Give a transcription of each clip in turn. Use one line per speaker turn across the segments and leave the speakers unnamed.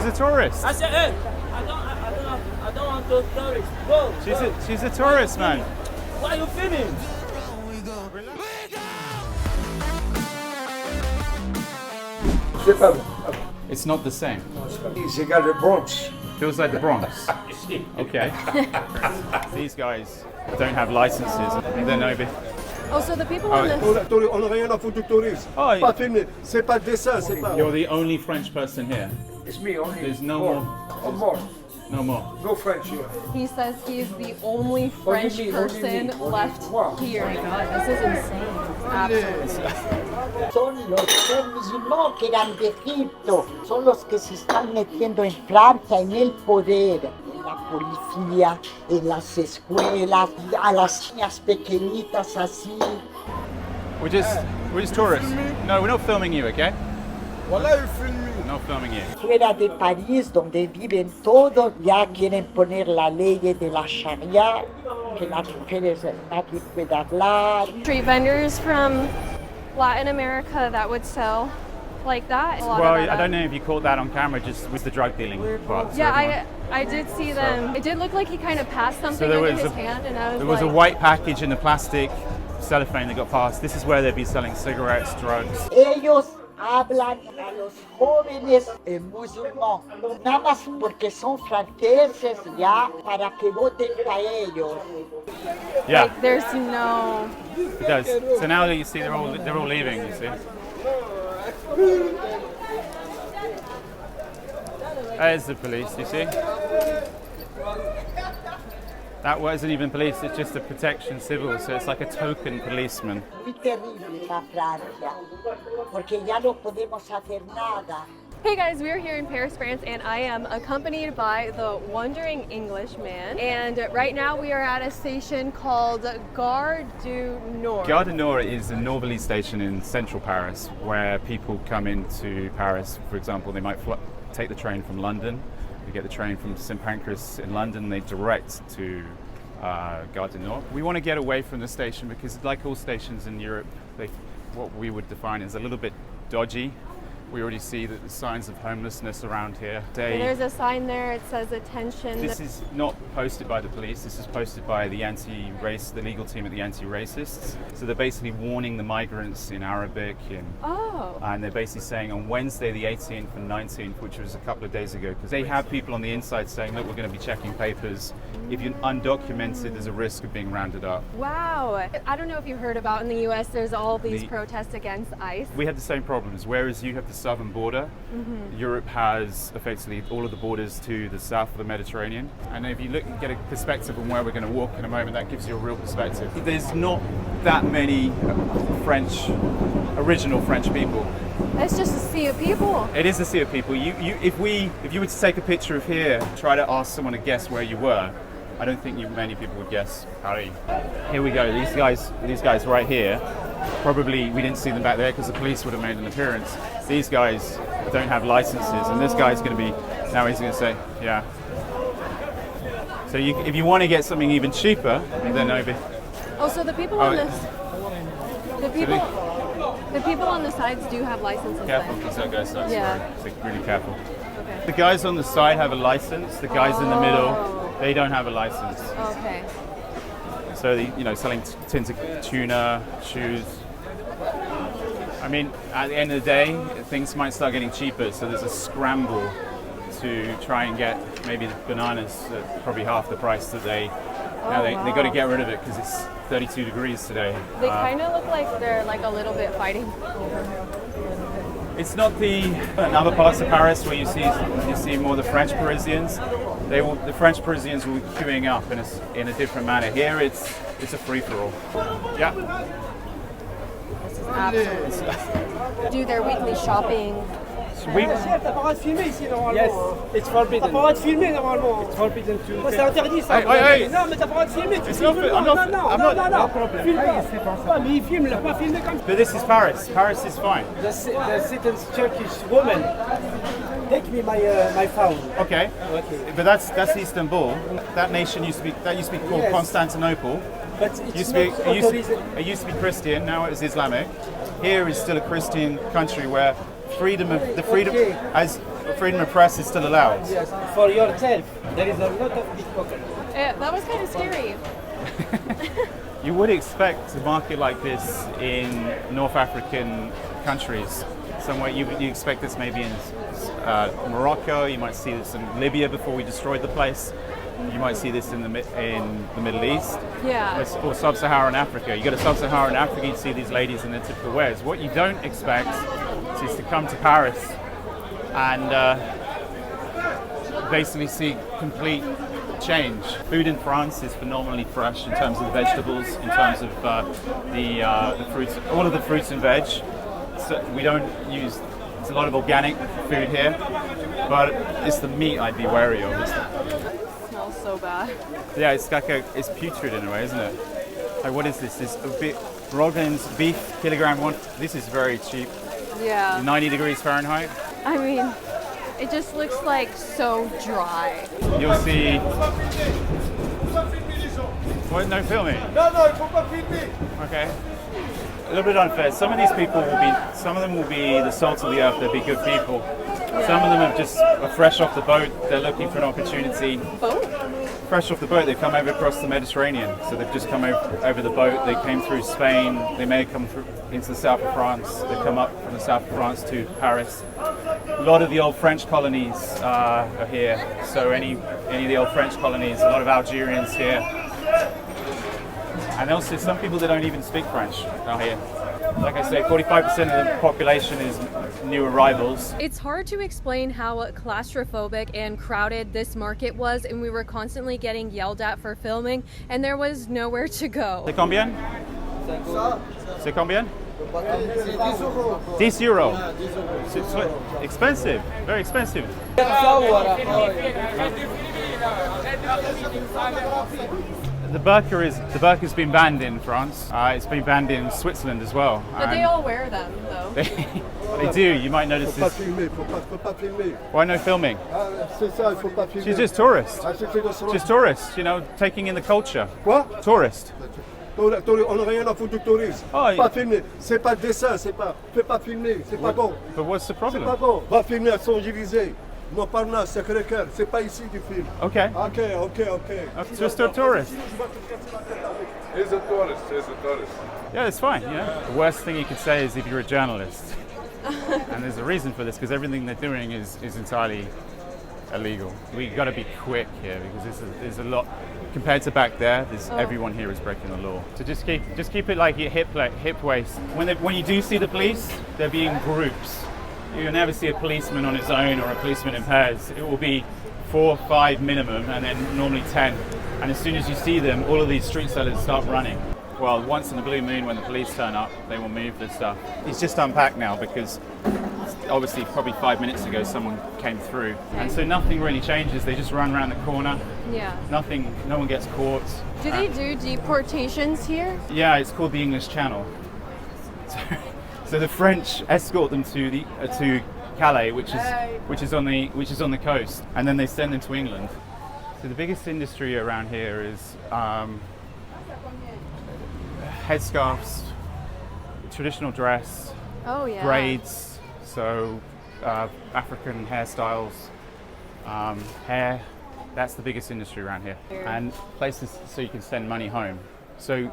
a tourist.
I said, hey, I don't want those tourists. Go.
She's a tourist, man.
Why are you filming?
It's not the same.
They got the Bronx.
Feels like the Bronx. Okay. These guys don't have licenses. They're no big.
Oh, so the people on this...
On n'a rien à foutre du tourisme.
Oh,
Pas filmé. C'est pas de dessin, c'est pas.
You're the only French person here.
It's me only.
There's no
more.
more.
More.
No more.
No French here.
He says he's the only French person left here. Oh my God, this is insane. Absolutely.
Son los musulmanes que eran de Egipto, son los que se están metiendo en Francia en el poder, en la policía, en las escuelas, a las niñas pequeñitas así.
We're just tourists. No, we're not filming you, okay?
Voilà, il filme.
Not filming you.
Fuera de París, donde viven todos, ya quieren poner la ley de la Sharia, que las mujeres nadie puede hablar.
Street vendors from Latin America that would sell like that.
Well, I don't know if you caught that on camera, just with the drug dealing part.
Yeah, I did see them. It did look like he kind of passed something under his hand, and I was
There was
like,
a white package in the plastic cellophane that got passed. This is where they'd be selling cigarettes, drugs.
Ellos hablan a los jóvenes musulmanes, nada más porque son franceses ya, para que voten para ellos.
Yeah,
like, there's no...
it does. So now that you see, they're all leaving. You see. There's the police. You see. That wasn't even police. It's just a protection civil. So it's like a token policeman.
Muy terrible la Francia, porque ya no podemos hacer nada.
Hey guys, we're here in Paris, France, and I am accompanied by the Wandering Englishman. And right now we are at a station called Gare du Nord.
Gare du Nord is a northerly station in central Paris where people come into Paris. For example, they might take the train from London. They get the train from St Pancras in London. They direct to Gare du Nord. We want to get away from the station because, like all stations in Europe, what we would define as a little bit dodgy. We already see that the signs of homelessness around here.
There's a sign there, it says attention.
This is not posted by the police, this is posted by the the legal team at the anti-racists. So they're basically warning the migrants in Arabic, and they're basically saying on Wednesday the 18th and 19th, which was a couple of days ago, because they have people on the inside saying, look, we're going to be checking papers. If you're undocumented, there's a risk of being rounded up.
Wow. I don't know if you heard about in the US, there's all these protests against ICE.
We have the same problems, whereas you have the southern border. Europe has effectively all of the borders to the south of the Mediterranean. And if you look and get a perspective on where we're going to walk in a moment, that gives you a real perspective. There's not that many original French people.
It's just a sea of people.
It is a sea of people. If you were to take a picture of here, try to ask someone to guess where you were, I don't think many people would guess Paris. Here we go. These guys right here. Probably we didn't see them back there because the police would have made an appearance. These guys don't have licenses, and this guy's going to be, now he's going to say, yeah. So if you want to get something even cheaper, then over.
Oh, so the people on this, the people on the sides do have licenses.
Careful, because that guy starts
Yeah.
swearing. So really careful.
Okay.
The guys on the side have a license. The guys in the middle, they don't have a license.
Okay.
So selling tins of tuna, shoes. I mean, at the end of the day, things might start getting cheaper. So there's a scramble to try and get maybe the bananas at probably half the price that they got to get rid of it because it's 32 degrees today.
They kind of look like they're like a little bit fighting over.
It's not in other parts of Paris where you see more the French Parisians. The French Parisians will be queuing up in a different manner. Here it's a free for all. Yeah.
Absolutely. Do their weekly shopping.
Yes, it's forbidden. It's forbidden to.
C'est interdit ça. Non, mais t'as pas le droit de filmer. Tu filmes pas. Non. Mais il filme, il l'a pas filmé comme ça.
But this is Paris. Paris is fine.
The citizen's Turkish woman. Take me my phone.
Okay. But that's Istanbul. That nation used to be called Constantinople.
But
It
it's
used to be Christian. Now it is Islamic. Here is still a Christian country where freedom
Okay.
as freedom of press is still allowed.
Yes, for yourself. There is a lot of pickpockets.
That was kind of scary.
You would expect a market like this in North African countries. Somewhere you expect this maybe in Morocco. You might see this in Libya before we destroyed the place. You might see this in the Middle East.
Yeah.
Or Sub-Saharan Africa. You go to Sub-Saharan Africa, you see these ladies in their typical wears. What you don't expect is to come to Paris and basically see complete change. Food in France is phenomenally fresh in terms of the vegetables, in terms of the fruits, all of the fruits and veg. So we don't use, it's a lot of organic food here, but it's the meat I'd be wary of.
It smells so bad.
Yeah, it's it's putrid in a way, isn't it? Like, what is this? This a bit Rogan's beef kilogram one. This is very cheap.
Yeah.
90 degrees Fahrenheit.
I mean, it just looks like so dry.
You'll see. What? No filming.
Non, non, il faut pas filmer.
Okay. A little bit unfair. Some of these people some of them will be the salt of the earth. They'll be good people. Some of them are fresh off the boat. They're looking for an opportunity.
Boat?
Fresh off the boat, they've come over across the Mediterranean. So they've just come over the boat. They came through Spain. They may have come through into the south of France. They've come up from the south of France to Paris. A lot of the old French colonies are here. So any of the old French colonies, a lot of Algerians here. And also some people that don't even speak French are here. Like I say, 45% of the population is new arrivals.
It's hard to explain how claustrophobic and crowded this market was, and we were constantly getting yelled at for filming, and there was nowhere to go.
C'est combien? C'est combien? 10 euros. C'est expensive, very expensive. The burqa's been banned in France. It's been banned in Switzerland as well.
But they all wear them, though.
They do. You might notice
Faut pas
this.
filmer, faut pas filmer.
Why no filming?
Ah, c'est ça, il faut pas filmer.
She's just tourist.
Ah, c'est de
Just tourist. You know, taking in the culture.
Quoi?
Tourist.
On n'a rien à foutre du tourisme.
Oh,
Pas filmer. C'est pas dessin, c'est pas. Fais pas filmer, c'est pas bon.
But what's the
C'est
problem?
pas bon. Va filmer à Saint-Gilles. Montparnasse, Sacré-Cœur. C'est pas ici du film.
Okay.
Ok.
Just a tourist.
He's a tourist.
Yeah, it's fine. You know, the worst thing you could say is if you're a journalist, and there's a reason for this because everything they're doing is entirely illegal. We got to be quick here because there's a lot compared to back there. Everyone here is breaking the law. So just keep it like your hip waist. When you do see the police, they'll be in groups. You'll never see a policeman on his own or a policeman in pairs. It will be 4 or 5 minimum, and then normally 10. And as soon as you see them, all of these street sellers start running. Well, once in a blue moon, when the police turn up, they will move this stuff. It's just unpacked now because obviously probably 5 minutes ago someone came through. And so nothing really changes. They just run around the corner.
Yeah.
No one gets caught.
Do they do deportations here?
Yeah, it's called the English Channel. So the French escort them to Calais, which is on the coast, and then they send them to England. So the biggest industry around here is headscarves, traditional dress,
Oh, yeah.
braids, so African hairstyles, hair. That's the biggest industry around here, and places so you can send money home. So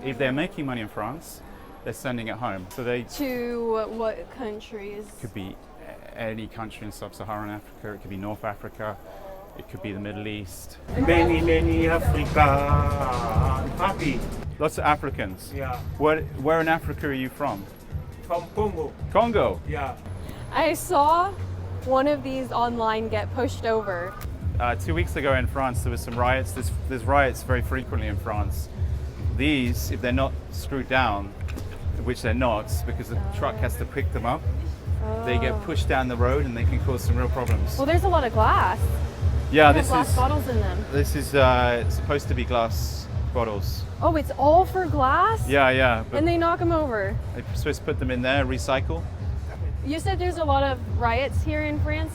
if they're making money in France, they're sending it home. So they
To what countries?
could be any country in Sub-Saharan Africa. It could be North Africa. It could be the Middle East.
Many Africa. Happy.
Lots of Africans.
Yeah.
Where in Africa are you from?
From Congo.
Congo.
Yeah.
I saw one of these online get pushed over.
2 weeks ago in France, there was some riots. There's riots very frequently in France. These, if they're not screwed down, which they're not, because the truck has to pick them up, they get pushed down the road and they can cause some real problems.
Well, there's a lot of glass.
Yeah,
They have glass bottles in them.
This is supposed to be glass bottles.
Oh, it's all for glass?
Yeah, but
And they knock them over.
they're supposed to put them in there, recycle.
You said there's a lot of riots here in France.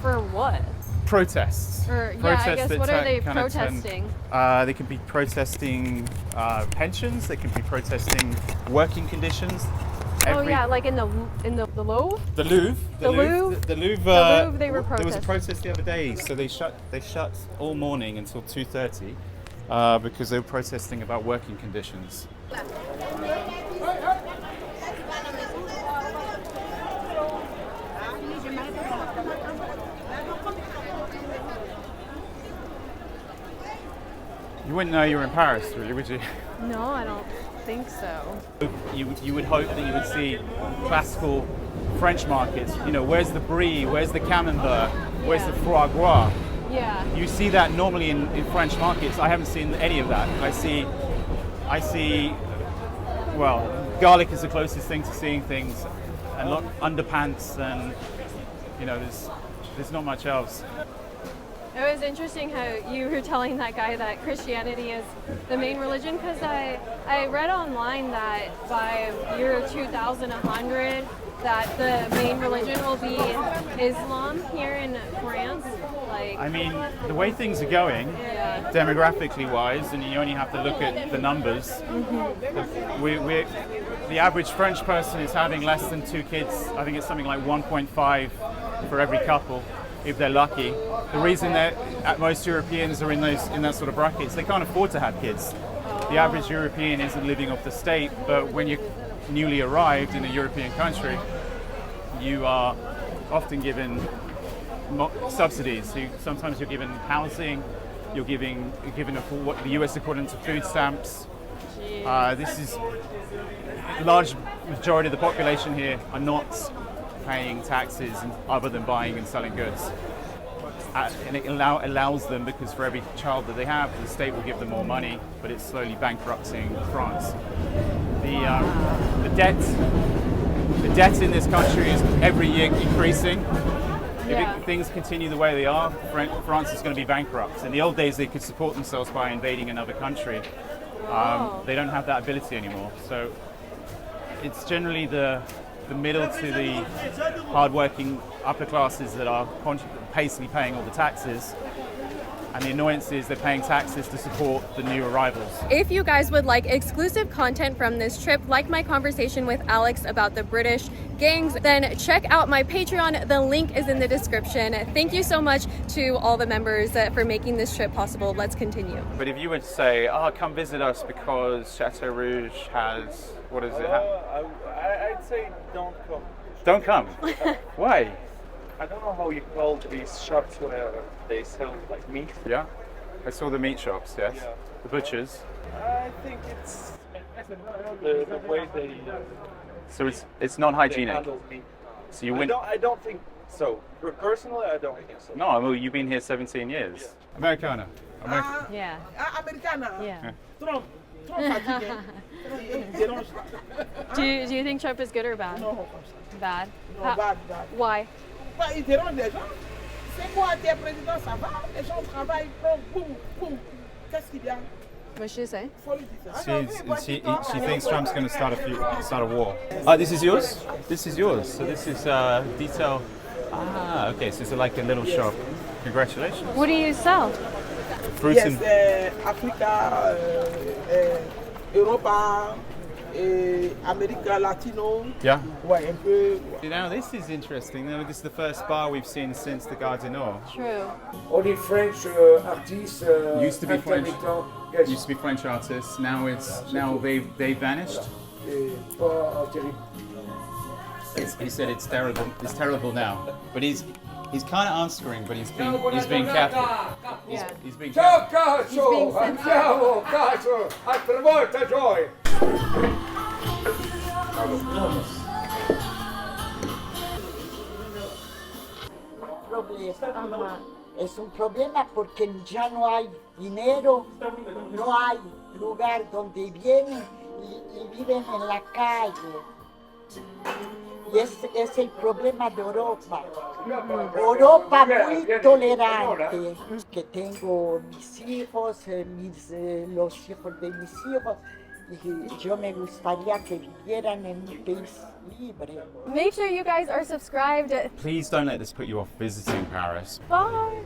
For what?
Protests.
Or, yeah, I guess,
that
what are they
kind of
protesting?
They can be protesting pensions. They can be protesting working conditions.
Oh yeah, like in the Louvre.
The Louvre.
The Louvre.
The Louvre.
The Louvre, they were
There was a
protesting.
protest the other day, so they shut all morning until 2:30 because they were protesting about working conditions. You wouldn't know you were in Paris, really, would you?
No, I don't think so.
You would hope that you would see classical French markets. You know, where's the brie? Where's the camembert? Where's the foie gras?
Yeah.
You see that normally in French markets. I haven't seen any of that. I see, well, garlic is the closest thing to seeing things, and underpants, and you know, there's not much else.
It was interesting how you were telling that guy that Christianity is the main religion, because I read online that by year 2100 that the main religion will be Islam here in France. Like,
I mean, the way things are going,
yeah.
demographically wise, and you only have to look at the numbers. The average French person is having less than 2 kids. I think it's something like 1.5 for every couple, if they're lucky. The reason that most Europeans are in that sort of brackets, they can't afford to have kids. The average European isn't living off the state, but when you're newly arrived in a European country, you are often given subsidies. So sometimes you're given housing, you're given what the US equivalent to food stamps. This is a large majority of the population here are not paying taxes other than buying and selling goods. And it allows them, because for every child that they have, the state will give them more money, but it's slowly bankrupting France. The debt in this country is every year increasing.
Yeah.
If things continue the way they are, France is going to be bankrupt. In the old days, they could support themselves by invading another country. They don't have that ability anymore. So it's generally the middle to the hard-working upper classes that are pacefully paying all the taxes. And the annoyance is they're paying taxes to support the new arrivals.
If you guys would like exclusive content from this trip, like my conversation with Alex about the British gangs, then check out my Patreon. The link is in the description. Thank you so much to all the members for making this trip possible. Let's continue.
But if you would say, come visit us because Chateau Rouge has, what is it?
I'd say don't come.
Don't come. Why?
I don't know how you call these shops where they sell like meat.
Yeah, I saw the meat shops, yes.
Yeah.
The butchers.
I think it's the way they
So it's not hygienic.
handle meat.
So you wouldn't.
I don't think so. Personally, I don't think so.
No, well, you've been here 17 years.
Yeah.
Americana.
Yeah.
Americana.
Yeah.
Trump fatigué. Il dérange.
Do you think Trump is good or bad?
Non,
Bad.
non, bad.
Why?
Il dérange les gens. C'est quoi, t'es président, ça va? Les gens travaillent, boum, boum. Qu'est-ce qu'il y a?
What should you say?
Faut lui dire ça.
She thinks Trump's going to start a war. This is yours? This is yours. So this is detail. Okay. So it's like a little shop. Congratulations.
What do you sell?
Fruits
Yes,
and
Africa, Europa, America Latino.
yeah.
Ouais, un peu.
Now this is interesting. Now, this is the first bar we've seen since the Gare du Nord.
True.
Only French artists.
Used to be French.
Yes.
Used to be French artists. Now they've vanished.
Pas terrible.
He said it's terrible. It's terrible now. But he's kind of answering, but he's being careful.
Yeah.
He's being
Ciao
careful.
cazzo! Andiamo cazzo! Altra volta Joy!
Problema. Es un problema porque ya no hay dinero, no hay lugar donde vienen y viven en la calle. Y es el problema de Europa. Europa muy tolerante, que tengo mis hijos, los hijos de mis hijos, y yo me gustaría que vivieran en un país libre.
Make sure you guys are subscribed.
Please don't let this put you off visiting Paris.
Bye.